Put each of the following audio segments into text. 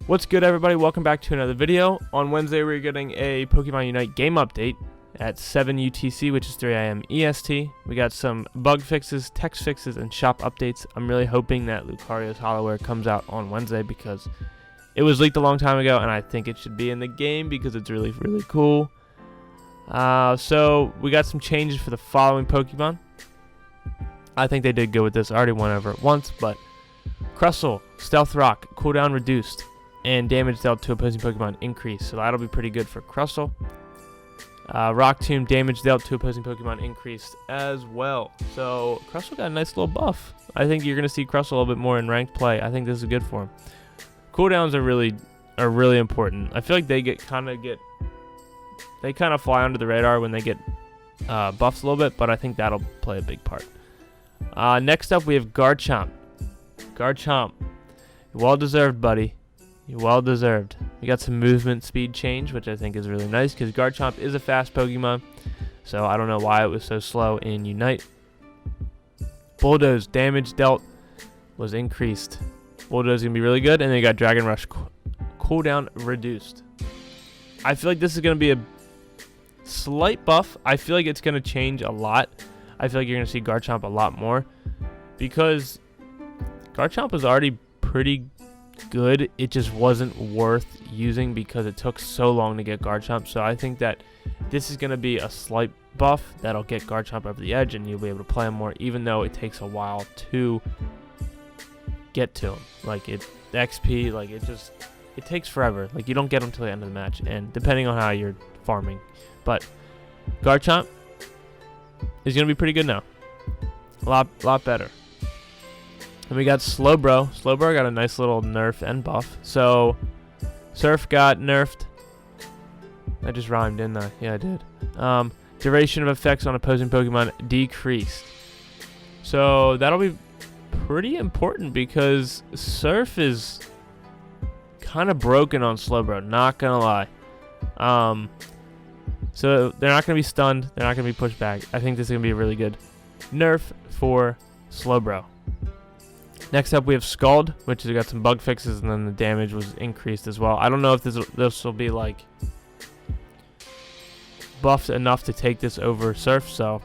What's good, everybody? Welcome back to another video. On Wednesday, we're getting a Pokemon Unite game update at 7 UTC, which is 3 AM EST. We got some bug fixes, text fixes, and shop updates. I'm really hoping that Lucario's Hollowware comes out on Wednesday because it was leaked a long time ago, and I think it should be in the game because it's really, really cool. So we got some changes for the following Pokemon. I think they did good with this. I already went over it once, but Crustle, Stealth Rock, cooldown reduced, and damage dealt to opposing Pokemon increased. So that'll be pretty good for Crustle. Rock Tomb, damage dealt to opposing Pokemon increased as well. So Crustle got a nice little buff. I think you're going to see Crustle a little bit more in ranked play. I think this is good for him. Cooldowns are really important. I feel like they kind of fly under the radar when they get buffs a little bit, but I think that'll play a big part. Next up, we have Garchomp. Garchomp, well deserved, buddy. Well deserved. We got some movement speed change, which I think is really nice because Garchomp is a fast Pokemon. So I don't know why it was so slow in Unite. Bulldoze, damage dealt was increased. Bulldoze is going to be really good. And then you got Dragon Rush, cooldown reduced. I feel like this is going to be a slight buff. I feel like it's going to change a lot. I feel like you're going to see Garchomp a lot more because Garchomp was already pretty good. It just wasn't worth using because it took so long to get Garchomp. So I think that this is going to be a slight buff that'll get Garchomp over the edge and you'll be able to play him more, even though it takes a while to get to him. Like the XP, like it takes forever. Like you don't get him till the end of the match, and depending on how you're farming. But Garchomp is going to be pretty good now. A lot better. And we got Slowbro. Slowbro got a nice little nerf and buff. So, Surf got nerfed. I just rhymed, didn't I? Yeah, I did. Duration of effects on opposing Pokemon decreased. So, that'll be pretty important because Surf is kind of broken on Slowbro, not going to lie. So, they're not going to be stunned. They're not going to be pushed back. I think this is going to be a really good nerf for Slowbro. Next up, we have Scald, which has got some bug fixes, and then the damage was increased as well. I don't know if this will be like buffed enough to take this over Surf, so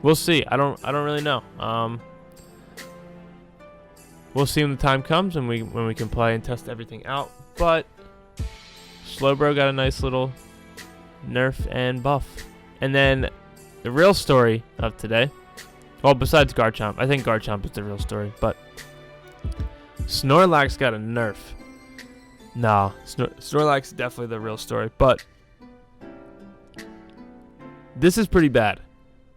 we'll see. I don't really know. We'll see when the time comes and when we can play and test everything out. But Slowbro got a nice little nerf and buff. And then the real story of today. Well, besides Garchomp. I think Garchomp is the real story, but Snorlax got a nerf. Nah, Snorlax is definitely the real story, but this is pretty bad.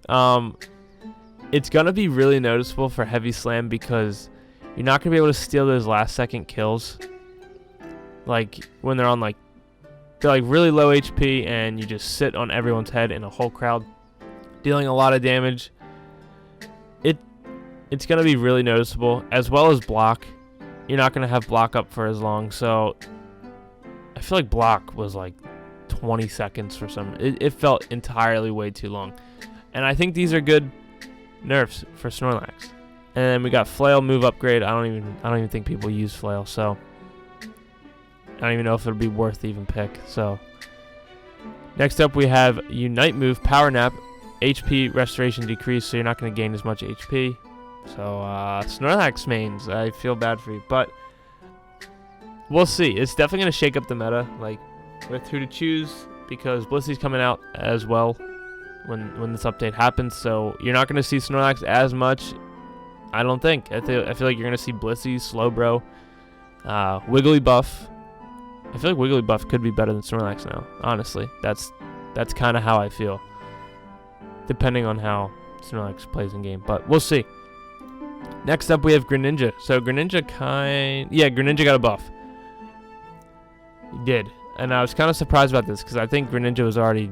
It's going to be really noticeable for Heavy Slam because you're not going to be able to steal those last second kills. Like when they're they're really low HP and you just sit on everyone's head in a whole crowd, dealing a lot of damage. It's going to be really noticeable, as well as block. You're not going to have block up for as long, so I feel like block was like 20 seconds for some. It felt entirely way too long. And I think these are good nerfs for Snorlax. And then we got Flail move upgrade. I don't even think people use Flail, so I don't even know if it'll be worth to even pick. So next up we have Unite move, Power Nap, HP restoration decrease, so you're not going to gain as much HP. So, Snorlax mains, I feel bad for you, but we'll see. It's definitely going to shake up the meta, like, with who to choose, because Blissey's coming out as well when this update happens, so you're not going to see Snorlax as much, I don't think. I feel like you're going to see Blissey, Slowbro, Wigglybuff. I feel like Wigglybuff could be better than Snorlax now, honestly. That's kind of how I feel, depending on how Snorlax plays in game, but we'll see. Next up, we have Greninja. So Greninja got a buff. He did, and I was kind of surprised about this because I think Greninja was already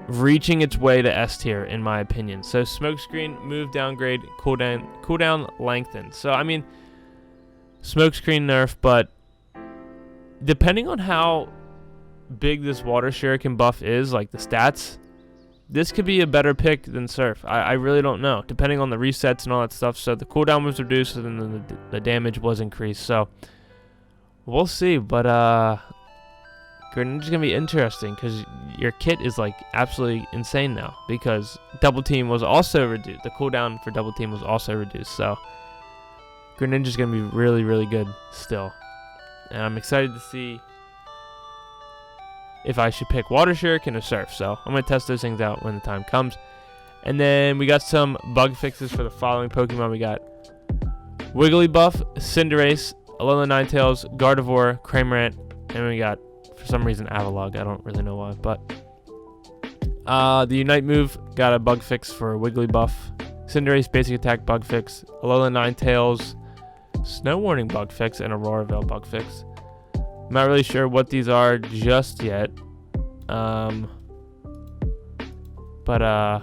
reaching its way to S tier in my opinion. So Smokescreen, move downgrade, cooldown lengthened. So I mean, Smokescreen nerf, but depending on how big this Water Shuriken buff is, like the stats, this could be a better pick than Surf. I really don't know, depending on the resets and all that stuff. So the cooldown was reduced and then the damage was increased. So we'll see. But Greninja's gonna be interesting because your kit is like absolutely insane now because Double Team was also reduced. The cooldown for Double Team was also reduced. So Greninja's gonna be really, really good still, and I'm excited to see if I should pick Water Shuriken or Surf. So I'm gonna test those things out when the time comes. And then we got some bug fixes for the following Pokemon. We got Wigglybuff, Cinderace, Alolan Ninetales, Gardevoir, Cramorant, and we got, for some reason, Avalugg. I don't really know why, but the Unite move got a bug fix for Wigglybuff, Cinderace basic attack bug fix, Alolan Ninetales Snow Warning bug fix, and Aurora Veil bug fix. I'm not really sure what these are just yet, but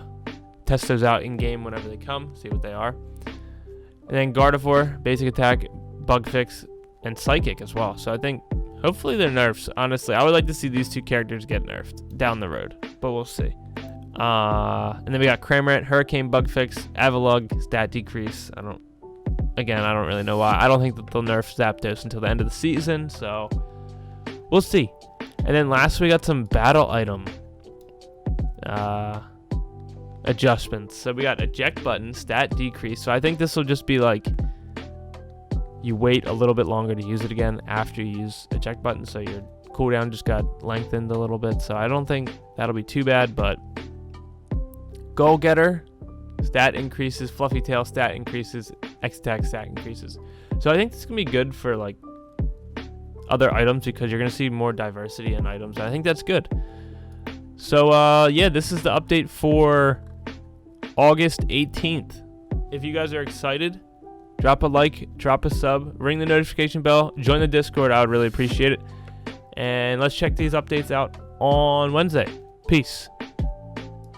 test those out in game whenever they come, see what they are. And then Gardevoir basic attack bug fix and Psychic as well. So I think hopefully they're nerfs. Honestly, I would like to see these two characters get nerfed down the road, but we'll see. And then we got Cramorant, Hurricane bug fix, Avalugg stat decrease. I don't really know why. I don't think that they'll nerf Zapdos until the end of the season, so we'll see. And then last we got some battle item adjustments. So we got eject button stat decrease. So I think this will just be like you wait a little bit longer to use it again after you use eject button, so your cooldown just got lengthened a little bit. So I don't think that'll be too bad. But Goal Getter stat increases, Fluffy Tail stat increases, X attack stat increases. So I think this is gonna be good for like other items because you're gonna see more diversity in items. I think that's good. So yeah, this is the update for August 18th. If you guys are excited, drop a like, drop a sub, ring the notification bell, join the Discord. I would really appreciate it. And let's check these updates out on Wednesday. Peace.